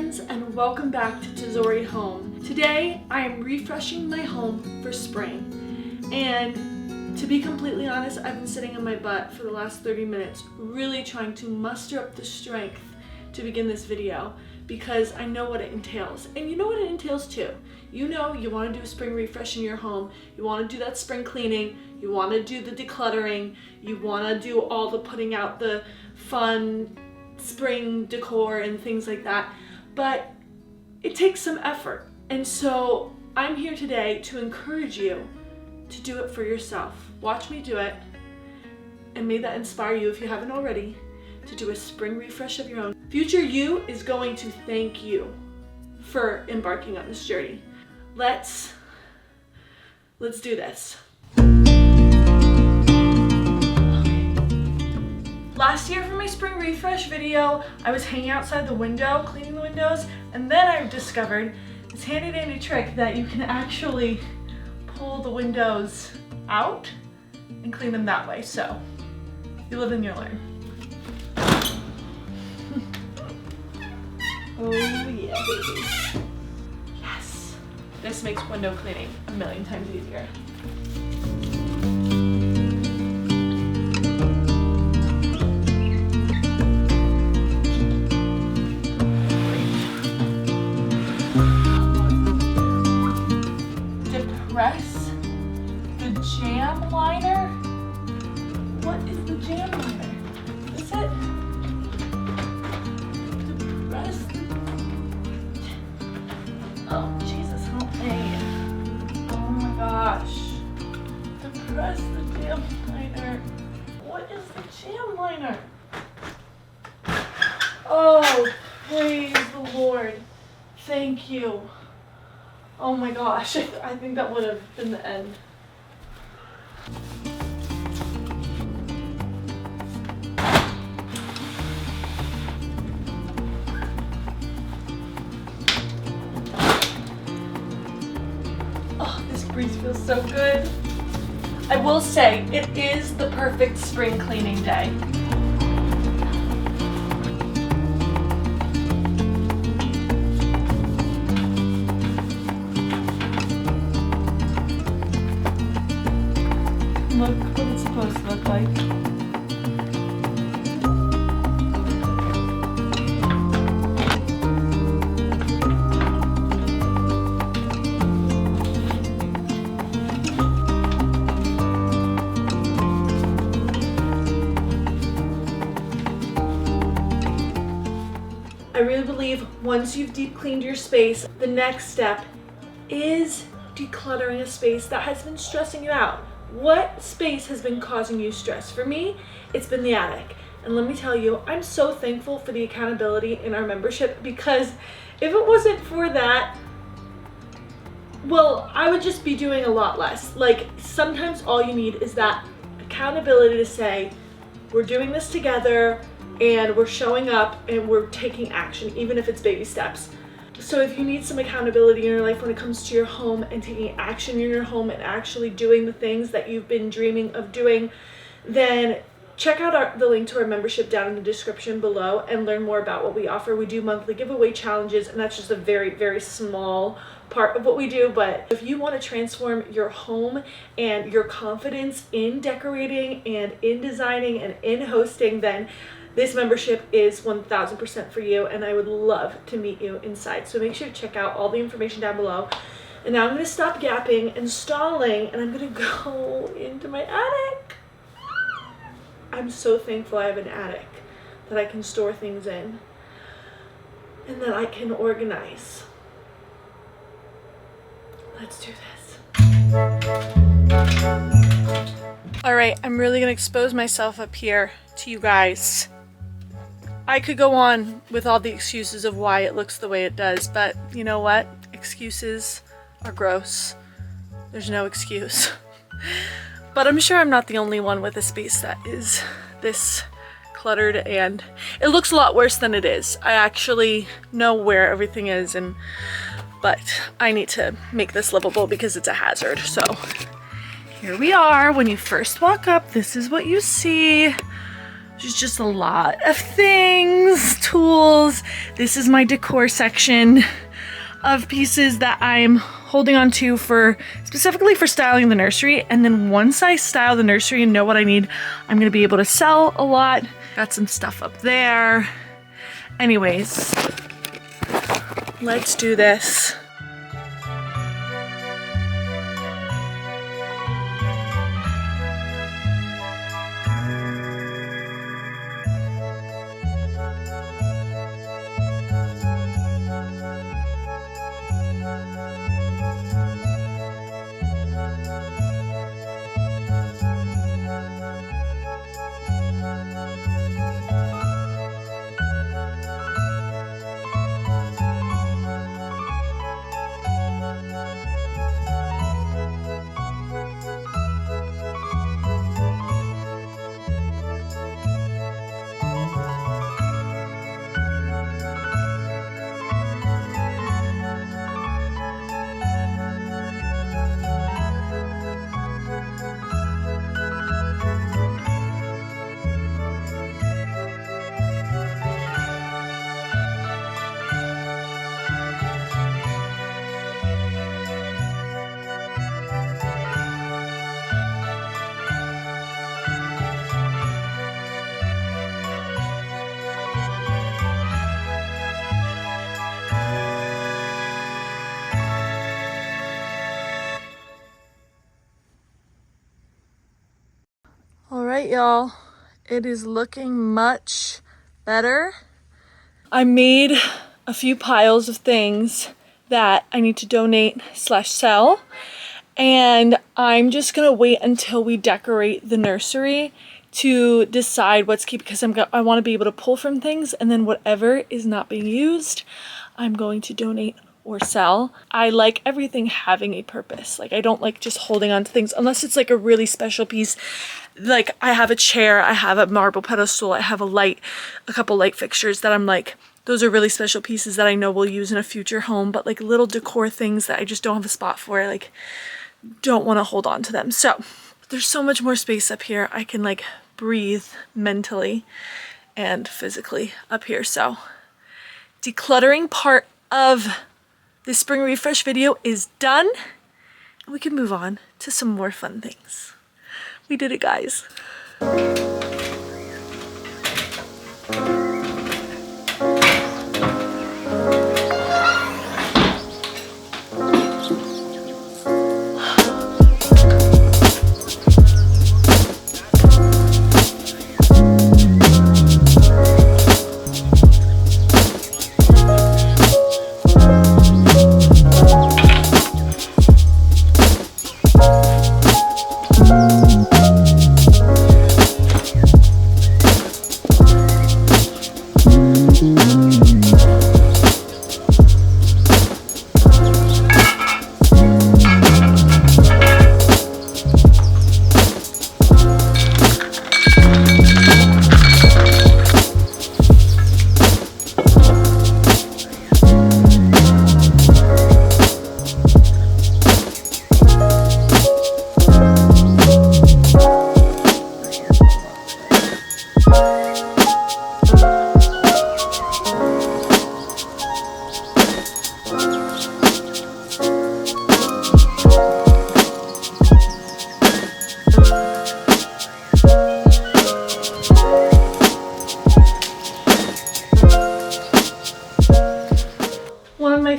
friends, and welcome back to Tazori Home. Today I am refreshing my home for spring, and to be completely honest, I've been sitting on my butt for the last 30 minutes really trying to muster up the strength to begin this video because I know what it entails, and you know what it entails too. You know you want to do a spring refresh in your home, you want to do that spring cleaning, you want to do the decluttering, you want to do all the putting out the fun spring decor and things like that, but it takes some effort. And so I'm here today to encourage you to do it for yourself. Watch me do it, and may that inspire you, if you haven't already, to do a spring refresh of your own. Future you is going to thank you for embarking on this journey. Let's do this. Last year for my spring refresh video, I was hanging outside the window, cleaning the windows, and then I discovered this handy dandy trick that you can actually pull the windows out and clean them that way. So, you live and you learn. Oh yeah, baby. Yes. This makes window cleaning a million times easier. Depress the jam liner. What is the jam liner? Is it? Depress the... Oh, Jesus, help me. Oh my gosh. Depress the jam liner. What is the jam liner? Oh, praise the Lord. Thank you. Oh my gosh, I think that would have been the end. Oh, this breeze feels so good. I will say, it is the perfect spring cleaning day. Look what it's supposed to look like. I really believe once you've deep cleaned your space, the next step is decluttering a space that has been stressing you out. What space has been causing you stress? For me, it's been the attic. And let me tell you, I'm so thankful for the accountability in our membership, because if it wasn't for that, well, I would just be doing a lot less. Like, sometimes all you need is that accountability to say, we're doing this together and we're showing up and we're taking action, even if it's baby steps. So if you need some accountability in your life when it comes to your home and taking action in your home and actually doing the things that you've been dreaming of doing, then check out the link to our membership down in the description below and learn more about what we offer. We do monthly giveaway challenges, and that's just a very, very small part of what we do. But if you want to transform your home and your confidence in decorating and in designing and in hosting, then this membership is 1000% for you, and I would love to meet you inside. So make sure to check out all the information down below. And now I'm going to stop yapping and stalling, and I'm going to go into my attic. I'm so thankful I have an attic that I can store things in and that I can organize. Let's do this. All right, I'm really going to expose myself up here to you guys. I could go on with all the excuses of why it looks the way it does, but you know what? Excuses are gross. There's no excuse. But I'm sure I'm not the only one with a space that is this cluttered, and it looks a lot worse than it is. I actually know where everything is, but I need to make this livable because it's a hazard. So here we are. When you first walk up, this is what you see. There's just a lot of things, tools. This is my decor section of pieces that I'm holding on to for specifically for styling the nursery. And then once I style the nursery and know what I need, I'm gonna be able to sell a lot. Got some stuff up there. Anyways, let's do this. All right, y'all, it is looking much better. I made a few piles of things that I need to donate / sell, and I'm just gonna wait until we decorate the nursery to decide what's keep, because I want to be able to pull from things, and then whatever is not being used, I'm going to donate or sell. I like everything having a purpose. Like, I don't like just holding on to things unless it's like a really special piece. Like, I have a chair, I have a marble pedestal, I have a light, a couple light fixtures that I'm like, those are really special pieces that I know we'll use in a future home. But like little decor things that I just don't have a spot for, I like don't want to hold on to them. So there's so much more space up here. I can like breathe mentally and physically up here. So decluttering part of this spring refresh video is done, and we can move on to some more fun things. We did it, guys.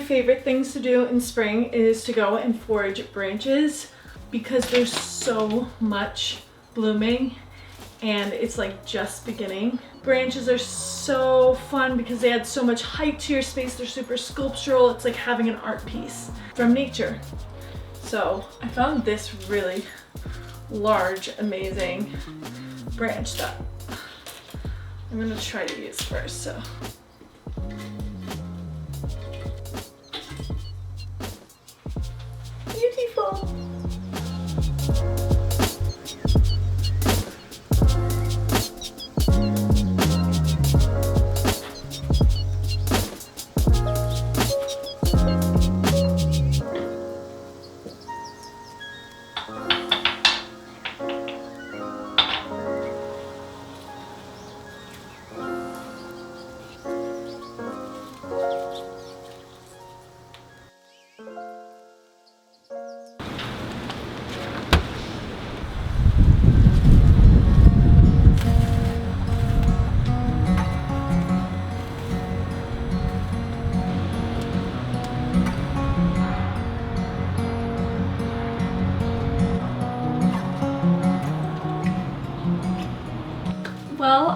Favorite things to do in spring is to go and forage branches, because there's so much blooming and it's like just beginning. Branches are so fun because they add so much height to your space. They're super sculptural. It's like having an art piece from nature. So I found this really large, amazing branch that I'm gonna try to use first. So beautiful.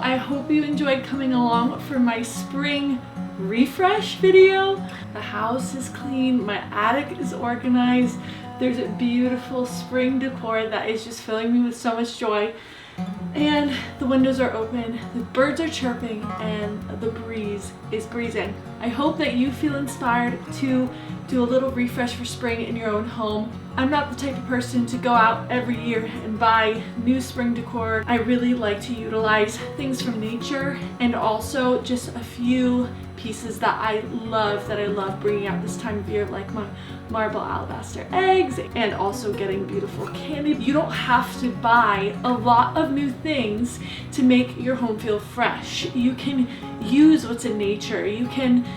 I hope you enjoyed coming along for my spring refresh video. The house is clean, my attic is organized, there's a beautiful spring decor that is just filling me with so much joy, and the windows are open, the birds are chirping, and the breeze is breezing. I hope that you feel inspired to do a little refresh for spring in your own home. I'm not the type of person to go out every year and buy new spring decor. I really like to utilize things from nature, and also just a few pieces that I love bringing out this time of year, like my marble alabaster eggs, and also getting beautiful candy. You don't have to buy a lot of new things to make your home feel fresh. You can use what's in nature. You can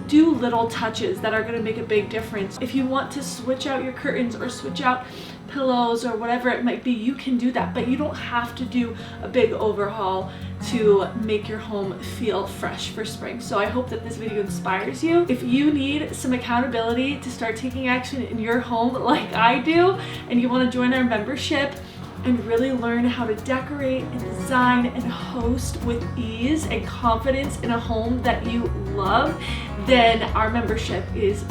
do little touches that are going to make a big difference. If you want to switch out your curtains or switch out pillows or whatever it might be, you can do that, but you don't have to do a big overhaul to make your home feel fresh for spring. So I hope that this video inspires you. If you need some accountability to start taking action in your home like I do, and you want to join our membership and really learn how to decorate and design and host with ease and confidence in a home that you love, then our membership is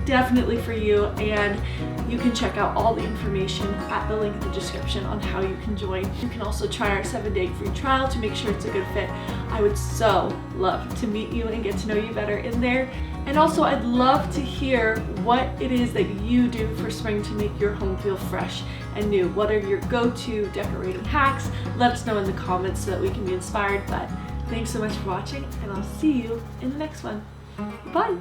definitely for you, and you can check out all the information at the link in the description on how you can join. You can also try our 7-day free trial to make sure it's a good fit. I would so love to meet you and get to know you better in there. And also, I'd love to hear what it is that you do for spring to make your home feel fresh and new. What are your go-to decorating hacks? Let us know in the comments so that we can be inspired. But thanks so much for watching, and I'll see you in the next one. Bye!